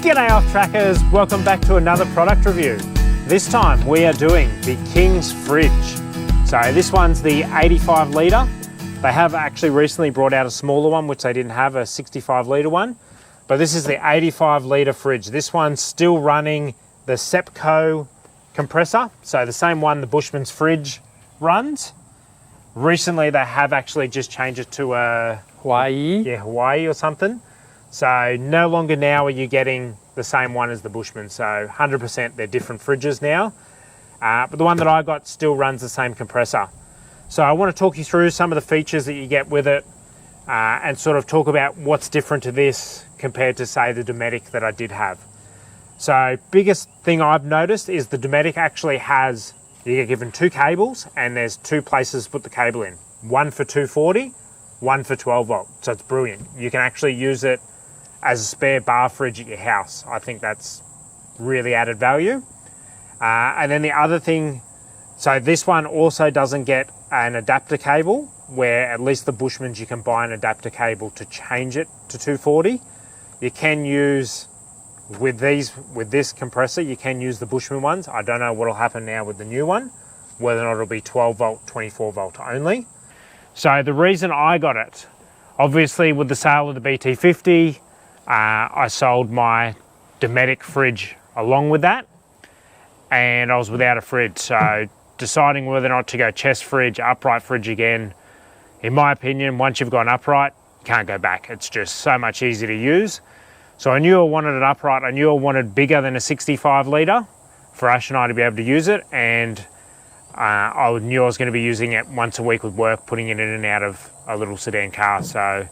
G'day off trackers, welcome back to another product review. This time we are doing the King's fridge. So this one's the 85 litre. They have actually recently brought out a smaller one, which they didn't have, a 65 litre one. But this is the 85 litre fridge. This one's still running the Sepco compressor. So the same one the Bushman's fridge runs. Recently they have actually just changed it to a Hawaii or something. So no longer now are you getting the same one as the Bushman. So 100% they're different fridges now. But the one that I got still runs the same compressor. So I want to talk you through some of the features that you get with it and sort of talk about what's different to this compared to, say, the Dometic that I did have. So biggest thing I've noticed is the Dometic actually has, you get given two cables and there's two places to put the cable in. One for 240, one for 12 volt. So it's brilliant. You can actually use it as a spare bar fridge at your house. I think that's really added value. And then the other thing, so this one also doesn't get an adapter cable, where at least the Bushmans you can buy an adapter cable to change it to 240. You can use, with this compressor, you can use the Bushman ones. I don't know what will happen now with the new one, whether or not it'll be 12 volt, 24 volt only. So the reason I got it, obviously with the sale of the BT50, I sold my Dometic fridge along with that, and I was without a fridge. So deciding whether or not to go chest fridge, upright fridge again, in my opinion, once you've gone upright, you can't go back. It's just so much easier to use. So I knew I wanted it upright. I knew I wanted bigger than a 65 litre for Ash and I to be able to use it, and I knew I was going to be using it once a week with work, putting it in and out of a little sedan car. So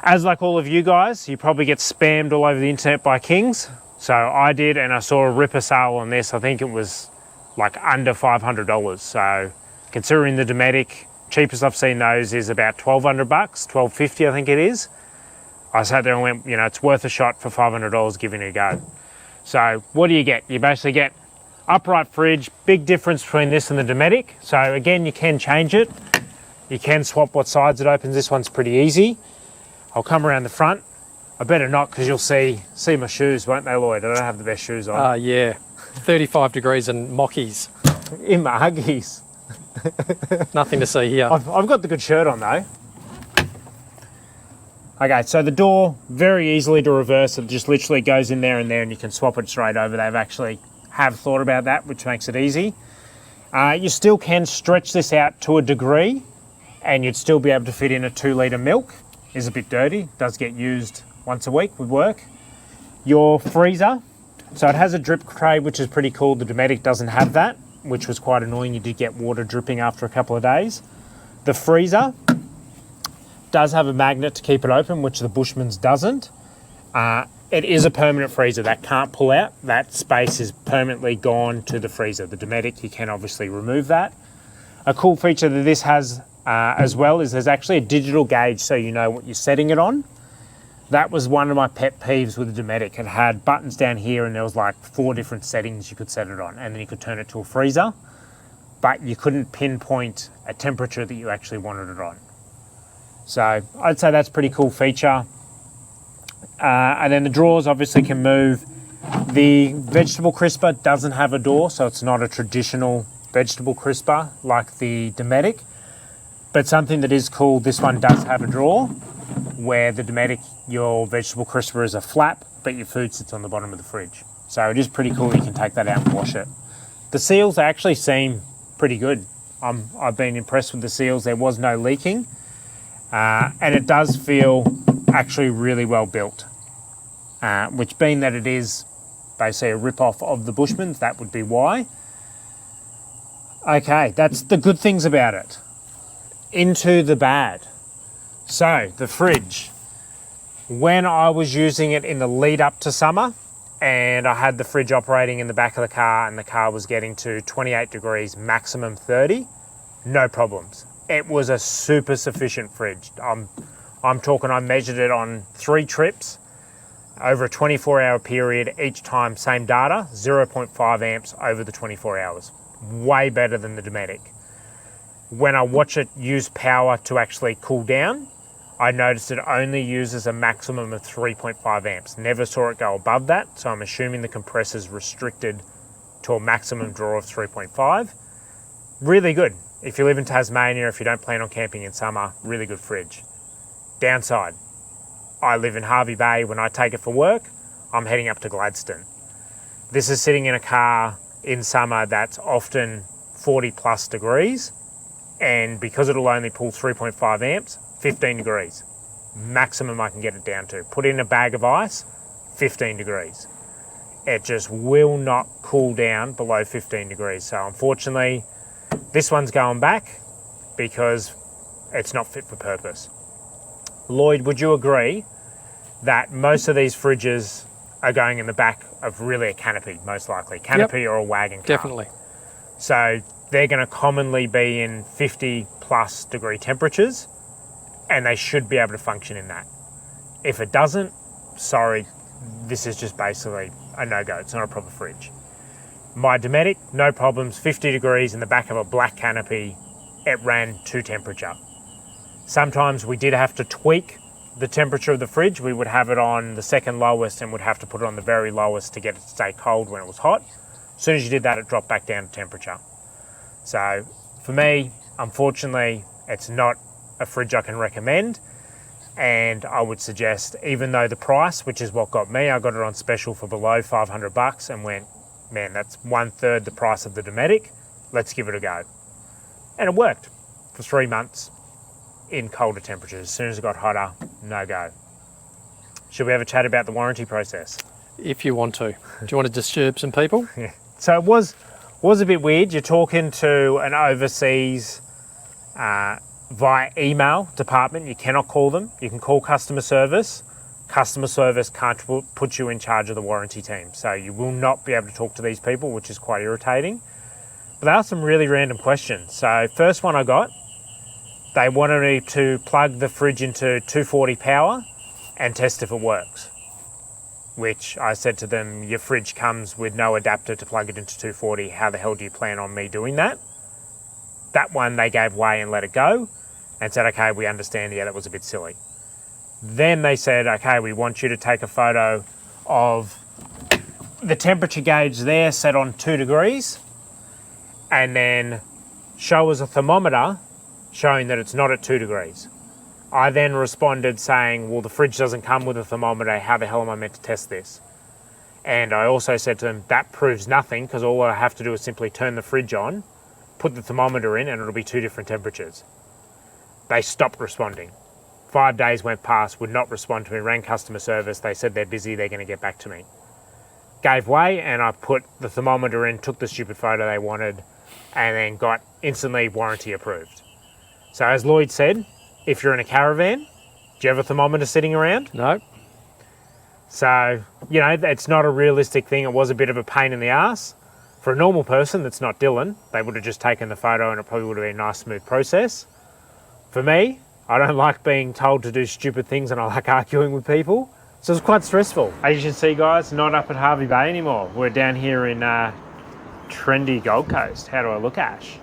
as like all of you guys, you probably get spammed all over the internet by Kings. So I did, and I saw a ripper sale on this. I think it was like under $500. So considering the Dometic, cheapest I've seen those is about 1,200 bucks, 1,250 I think it is. I sat there and went, you know, it's worth a shot for $500 giving it a go. So what do you get? You basically get upright fridge, big difference between this and the Dometic. So again, you can change it. You can swap what sides it opens. This one's pretty easy. I'll come around the front. I better not, because you'll see my shoes, won't they, Lloyd? I don't have the best shoes on. Yeah. 35 degrees and mockies. In my Huggies. Nothing to see here. I've got the good shirt on, though. Okay, so the door, very easily to reverse. It just literally goes in there, and you can swap it straight over. They've actually have thought about that, which makes it easy. You still can stretch this out to a degree, and you'd still be able to fit in a 2 litre milk. Is a bit dirty, does get used once a week with work. Your freezer, so it has a drip tray, which is pretty cool. The Dometic doesn't have that, which was quite annoying. You did get water dripping after a couple of days. The freezer does have a magnet to keep it open, which the Bushman's doesn't. It is a permanent freezer that can't pull out. That space is permanently gone to the freezer. The Dometic, you can obviously remove that. A cool feature that this has as well is there's actually a digital gauge, so you know what you're setting it on. That was one of my pet peeves with the Dometic. It had buttons down here, and there was like 4 different settings you could set it on, and then you could turn it to a freezer, but you couldn't pinpoint a temperature that you actually wanted it on. So I'd say that's a pretty cool feature. And then the drawers obviously can move. The vegetable crisper doesn't have a door, so it's not a traditional vegetable crisper like the Dometic. But something that is cool, this one does have a drawer, where the Dometic, your vegetable crisper is a flap, but your food sits on the bottom of the fridge. So it is pretty cool. You can take that out and wash it. The seals actually seem pretty good. I've been impressed with the seals. There was no leaking. And it does feel actually really well built, which being that it is basically a rip-off of the Bushman's, that would be why. Okay, that's the good things about it. Into the bad. So the fridge, when I was using it in the lead up to summer, and I had the fridge operating in the back of the car, and the car was getting to 28 degrees, maximum 30, no problems. It was a super sufficient fridge. I'm talking, I measured it on 3 trips over a 24-hour period, each time same data, 0.5 amps over the 24 hours. Way better than the Dometic. When I watch it use power to actually cool down, I noticed it only uses a maximum of 3.5 amps. Never saw it go above that, so I'm assuming the compressor's restricted to a maximum draw of 3.5. Really good. If you live in Tasmania, if you don't plan on camping in summer, really good fridge. Downside, I live in Hervey Bay. When I take it for work, I'm heading up to Gladstone. This is sitting in a car in summer that's often 40 plus degrees, and because it'll only pull 3.5 amps, 15 degrees. Maximum I can get it down to. Put in a bag of ice, 15 degrees. It just will not cool down below 15 degrees. So unfortunately, this one's going back because it's not fit for purpose. Lloyd, would you agree that most of these fridges are going in the back of really a canopy, most likely? Canopy or a wagon car. Definitely. So they're going to commonly be in 50 plus degree temperatures, and they should be able to function in that. If it doesn't, sorry, this is just basically a no-go. It's not a proper fridge. My Dometic, no problems, 50 degrees in the back of a black canopy, it ran to temperature. Sometimes we did have to tweak the temperature of the fridge. We would have it on the second lowest and would have to put it on the very lowest to get it to stay cold when it was hot. As soon as you did that, it dropped back down to temperature. So for me, unfortunately, it's not a fridge I can recommend. And I would suggest, even though the price, which is what got me, I got it on special for below 500 bucks and went, man, that's 1/3 the price of the Dometic. Let's give it a go. And it worked for 3 months in colder temperatures. As soon as it got hotter, no go. Should we have a chat about the warranty process? If you want to. Do you want to disturb some people? Yeah. So it was a bit weird. You're talking to an overseas via email department. You cannot call them. You can call customer service. Customer service can't put you in charge of the warranty team. So you will not be able to talk to these people, which is quite irritating. But they asked some really random questions. So first one I got, they wanted me to plug the fridge into 240 power and test if it works. Which I said to them, your fridge comes with no adapter to plug it into 240. How the hell do you plan on me doing that? That one they gave way and let it go and said, okay, we understand, yeah, that was a bit silly. Then they said, okay, we want you to take a photo of the temperature gauge there set on 2 degrees and then show us a thermometer showing that it's not at 2 degrees. I then responded saying, well, the fridge doesn't come with a thermometer. How the hell am I meant to test this? And I also said to them, that proves nothing because all I have to do is simply turn the fridge on, put the thermometer in, and it'll be 2 different temperatures. They stopped responding. 5 days went past, would not respond to me, rang customer service. They said they're busy, they're going to get back to me. Gave way, and I put the thermometer in, took the stupid photo they wanted, and then got instantly warranty approved. So as Lloyd said, if you're in a caravan, do you have a thermometer sitting around? No. So, you know, it's not a realistic thing. It was a bit of a pain in the ass. For a normal person that's not Dylan, they would have just taken the photo and it probably would have been a nice, smooth process. For me, I don't like being told to do stupid things and I like arguing with people. So it's quite stressful. As you can see, guys, not up at Hervey Bay anymore. We're down here in trendy Gold Coast. How do I look, Ash?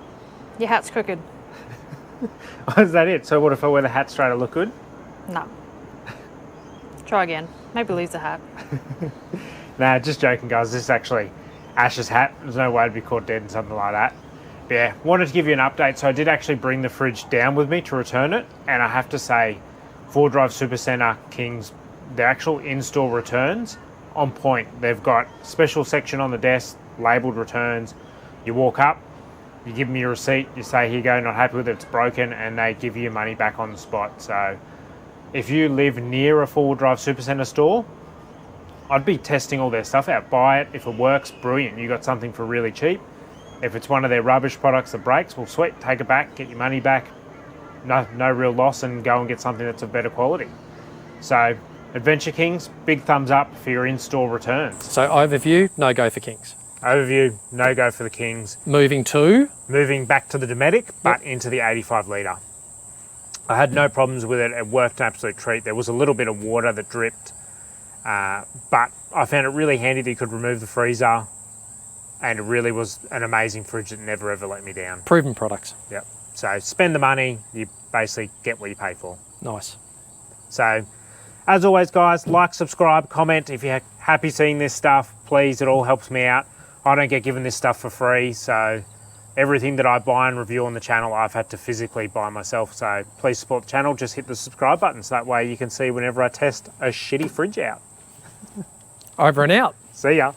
Your hat's crooked. Oh, is that it? So what if I wear the hat straight, I look good? No. Try again. Maybe lose the hat. Nah, just joking, guys. This is actually Ash's hat. There's no way to be caught dead in something like that. But yeah, wanted to give you an update. So I did actually bring the fridge down with me to return it. And I have to say, 4Drive Supercenter Kings, their actual in-store returns, on point. They've got special section on the desk, labelled returns. You walk up, you give them your receipt, you say, here you go, not happy with it, it's broken, and they give you your money back on the spot. So if you live near a 4Drive Supercenter store, I'd be testing all their stuff out. Buy it. If it works, brilliant. You got something for really cheap. If it's one of their rubbish products that breaks, well, sweet, take it back, get your money back. No real loss, and go and get something that's of better quality. So Adventure Kings, big thumbs up for your in-store returns. So overview, no go for Kings. Overview, no go for the Kings. Moving back to the Dometic, but into the 85 litre. I had no problems with it. It worked an absolute treat. There was a little bit of water that dripped, but I found it really handy that you could remove the freezer, and it really was an amazing fridge that never ever let me down. Proven products. Yep. So spend the money, you basically get what you pay for. Nice. So as always, guys, like, subscribe, comment. If you're happy seeing this stuff, please, it all helps me out. I don't get given this stuff for free, so everything that I buy and review on the channel, I've had to physically buy myself. So please support the channel. Just hit the subscribe button so that way you can see whenever I test a shitty fridge out. Over and out. See ya.